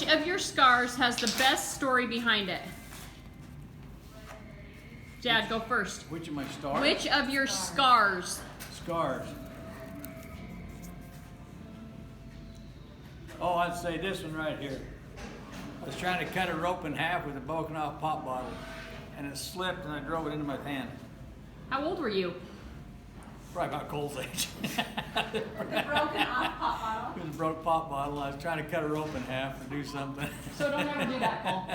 Which of your scars has the best story behind it? Dad, go first. Which of my stars? Which of your scars? Scars. Oh, I'd say this one right here. I was trying to cut a rope in half with a broken off pop bottle, and it slipped and I drove it into my hand. How old were you? Probably about Cole's age. The broken off pop bottle. It was a broke pop bottle. I was trying to cut a rope in half to do something. So don't ever do that, Cole.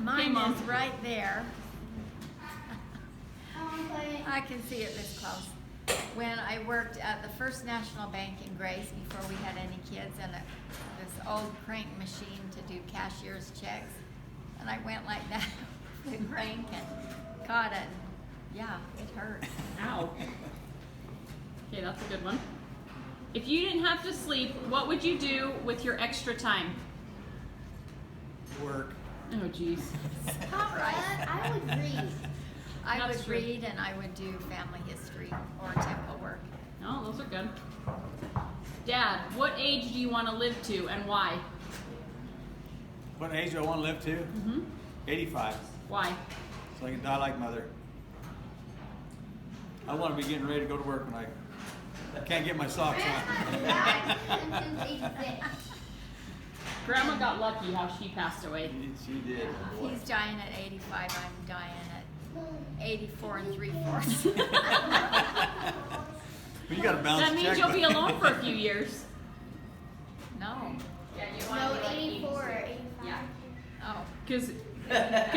Mine Mom. is right there. I can see it this close. When I worked at the First National Bank in Grace before we had any kids, and this old crank machine to do cashier's checks, and I went like that with the crank and caught it. Yeah, it hurt. Ow. Okay, that's a good one. If you didn't have to sleep, what would you do with your extra time? Work. Oh, jeez. I would read. I That's would true. read, and I would do family history or temple work. No, those are good. Dad, what age do you want to live to and why? What age do I want to live to? Mm-hmm. 85. Why? So I can die like mother. I want to be getting ready to go to work when I can't get my socks on. Grandma got lucky how she passed away. She did. He's dying at 85. I'm dying at 84 and 3/4. But you got to bounce That the means check. you'll be alone for a few years. No. Yeah, you No, 84 or 85. Yeah. Oh. Because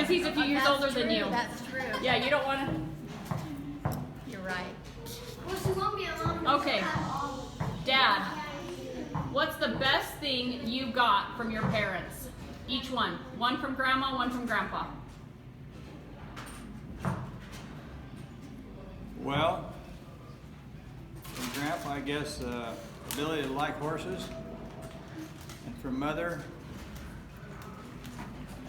he's a few years That's older than true, you. That's true. Yeah, you don't want to. You're right. Well, she won't be alone. Okay. Dad, what's the best thing you got from your parents? Each one. One from Grandma, one from Grandpa. Well, from Grandpa, I guess, ability to like horses. And from Mother,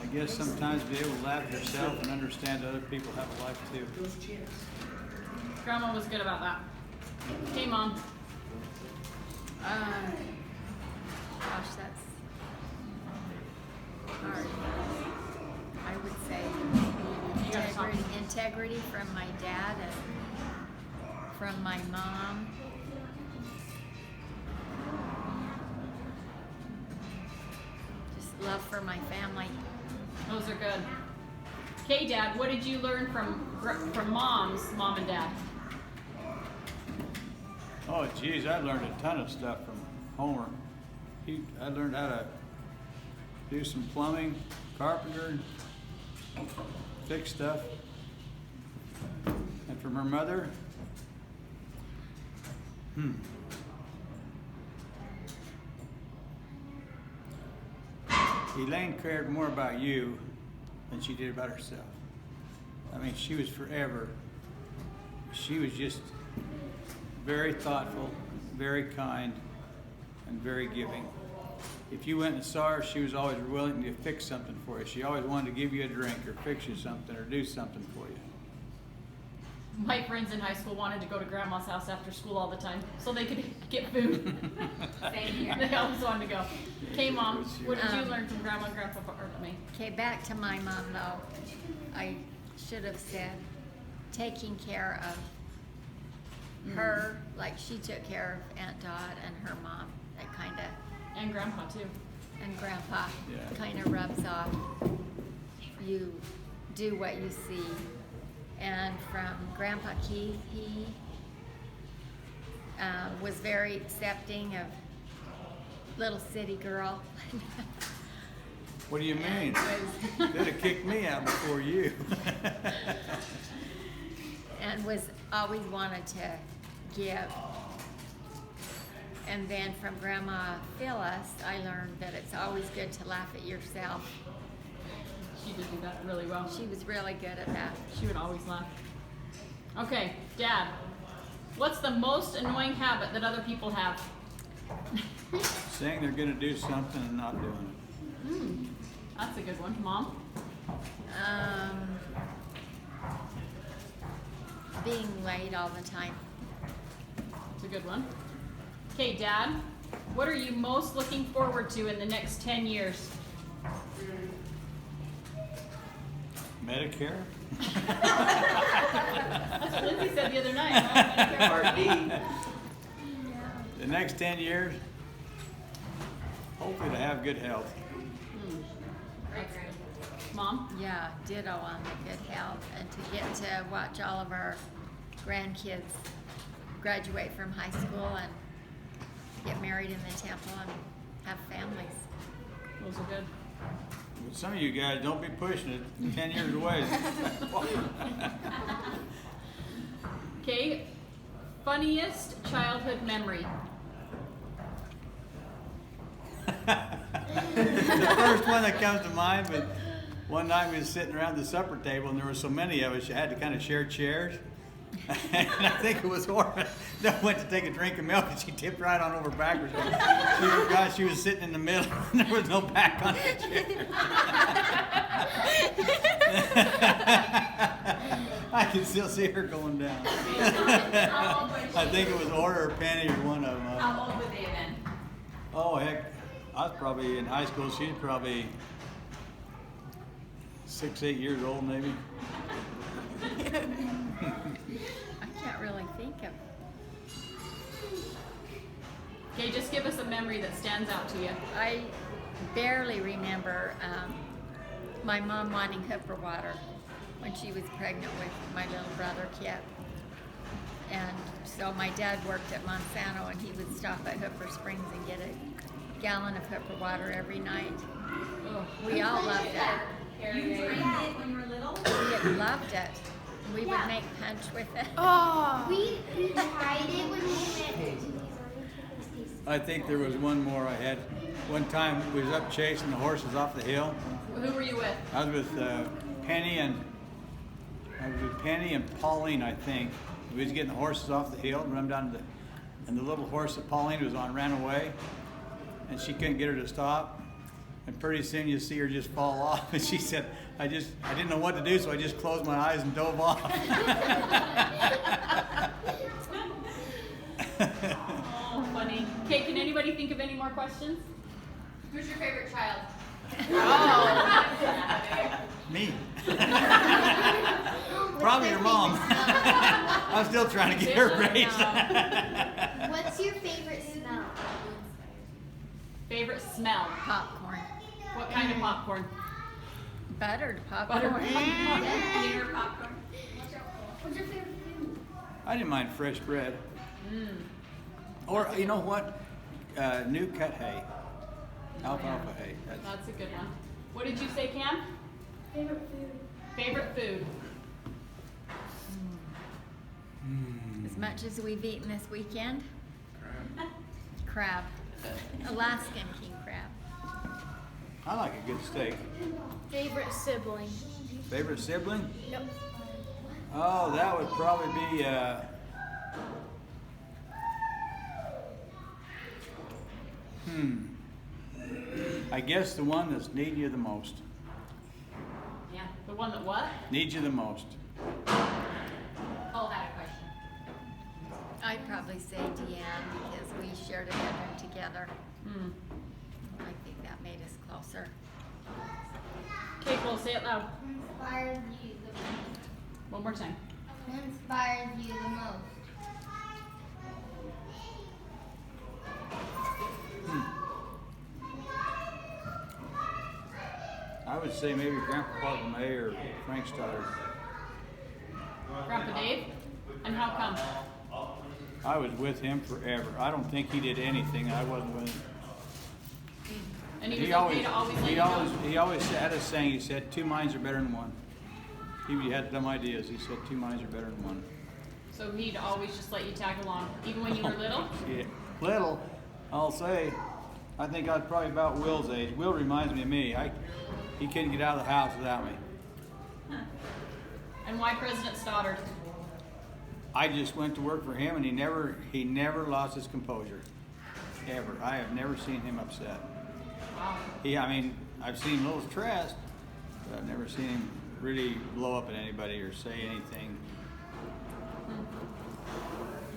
I guess sometimes be able to laugh at yourself and understand other people have a life too. Grandma was good about that. Okay, Mom. Gosh, that's hard. I would say You gotta talk. integrity from my dad and from my mom. Just love for my family. Those are good. Okay, Dad, what did you learn from Mom and Dad? Oh, geez, I learned a ton of stuff from Homer. I learned how to do some plumbing, carpenter, fix stuff. And from her mother, Elaine cared more about you than she did about herself. I mean, she was forever. She was just very thoughtful, very kind, and very giving. If you went and saw her, she was always willing to fix something for you. She always wanted to give you a drink or fix you something or do something for you. My friends in high school wanted to go to Grandma's house after school all the time so they could get food. Same here. They always wanted to go. Okay, Mom, what did you Um, learn from Grandma and Grandpa or me? Okay, back to my mom though. I should have said taking care of her, like she took care of Aunt Dot and her mom. That kind of, And Grandpa, too. and Grandpa Yeah. kind of rubs off. You do what you see. And from Grandpa Keith, he was very accepting of little city girl. What do you mean? And was- They'd have kicked me out before you. and was always wanted to give. And then from Grandma Phyllis, I learned that it's always good to laugh at yourself. She did do that really well. She was really good at that. She would always laugh. Okay, Dad, what's the most annoying habit that other people have? Saying they're going to do something and not doing it. That's a good one. Mom? Being late all the time. That's a good one. Okay, Dad, What are you most looking forward to in the next 10 years? Medicare? That's what Lindsay said the other night. Huh? Part D. The next 10 years, hopefully to have good health. Mom? Yeah, ditto on the good health and to get to watch all of our grandkids graduate from high school and get married in the temple and have families. Those are good. But some of you guys don't be pushing it 10 years away. Okay, funniest childhood memory. The first one that comes to mind, but one night we was sitting around the supper table and there were so many of us, you had to kind of share chairs. And I think it was Orma that went to take a drink of milk and she tipped right on over backwards. She forgot she was sitting in the middle and there was no back on the chair. I can still see her going down. I think it was Orma or Penny or one of them. How old would they have been? Oh heck, I was probably in high school. She's probably 6, 8 years old maybe. I can't really think of. Okay, just give us a memory that stands out to you. I barely remember my mom wanting hooper water when she was pregnant with my little brother Kit. And so my dad worked at Monsanto and he would stop at Hooper Springs and get a gallon of hooper water every night. Oh, We all loved it. You drank it when you were little? We loved it. We would make punch with it. Oh. We tried it when we went to I think there was one more I had. One time we was up chasing the horses off the hill. who were you with? I was with Penny and Pauline, I think. We was getting the horses off the hill and run down to and the little horse that Pauline was on ran away, and she couldn't get her to stop. And pretty soon you see her just fall off. And she said, I didn't know what to do, so I just closed my eyes and dove off. Oh, funny. Okay, can anybody think of any more questions? Who's your favorite child? Me. Probably your mom. I'm still trying to get her raised. What's your favorite smell? Favorite smell? Popcorn. What kind of popcorn? Buttered Butter popcorn. Peanut popcorn. What's your favorite food? I didn't mind fresh bread. Mm. Or, you know what? New cut hay. Alfalfa hay. That's a good one. What did you say, Cam? Favorite food? Favorite food? As much as we've eaten this weekend. Crab. Alaskan king crab. I like a good steak. Favorite sibling? Favorite sibling? Yep. Oh, that would probably be, I guess the one that's needing you the most. Yeah. The one that what? Needs you the most. Paul had a question. I'd probably say Deanne because we shared a bedroom together. Hmm. I think that made us closer. Okay, Cole, say it loud. Who inspires you the most? One more time. Who inspires you the most? I would say maybe Grandpa Parker May or Frank Stoddard. Grandpa Dave? And how come? I was with him forever. I don't think he did anything I wasn't with him. And he was okay to always let you go? He always had a saying. He said, 2 minds are better than one. He had dumb ideas. He said 2 minds are better than one. So he'd always just let you tag along, even when you were little? Yeah. Little, I'll say, I think I was probably about Will's age. Will reminds me of me. He couldn't get out of the house without me. And why President Stoddard? I just went to work for him, and he never lost his composure, ever. I have never seen him upset. Wow. I've seen him a little stressed, but I've never seen him really blow up at anybody or say anything.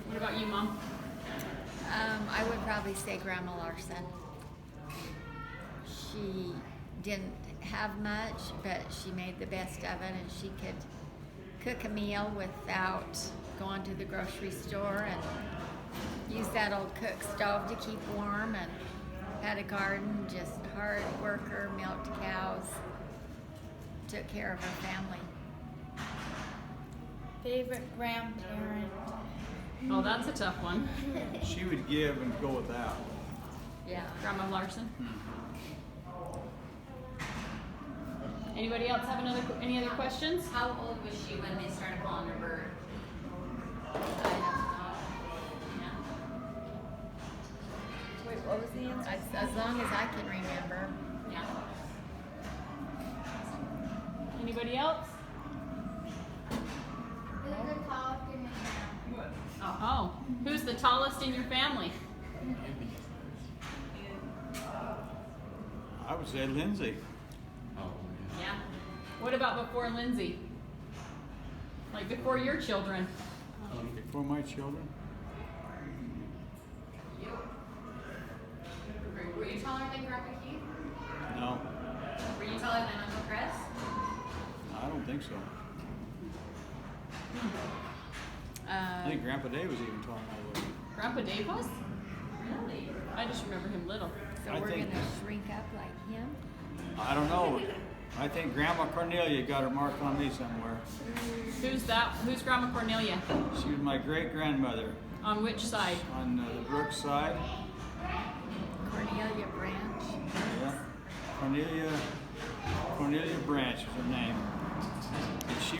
What about you, Mom? I would probably say Grandma Larson. She didn't have much, but she made the best of it, and she could cook a meal without going to the grocery store, and use that old cook stove to keep warm, and had a garden, just hard worker, milked cows, took care of her family. Favorite grandparent. Oh, that's a tough one. She would give and go without. Yeah. Grandma Larson. Anybody else have any other questions? How old was she when they started calling her Bird? Wait, what was the answer? As long as I can remember. Yeah. Anybody else? Who's the tallest in your family? Oh, who's the tallest in your family? I would say Lindsay. Yeah. What about before Lindsay? Like before your children? Before my children. Were you taller than Grandpa Keith? No, Were you taller than Uncle Chris? I don't think so. I think Grandpa Dave was even taller than I was. Grandpa Dave was? Really? I just remember him little. So I we're think- gonna shrink up like him? I don't know. I think Grandma Cornelia got her mark on me somewhere. Who's that? Who's Grandma Cornelia? She was my great grandmother On which side? on the Brooks side. Cornelia Branch. Yeah. Cornelia Branch was her name. And she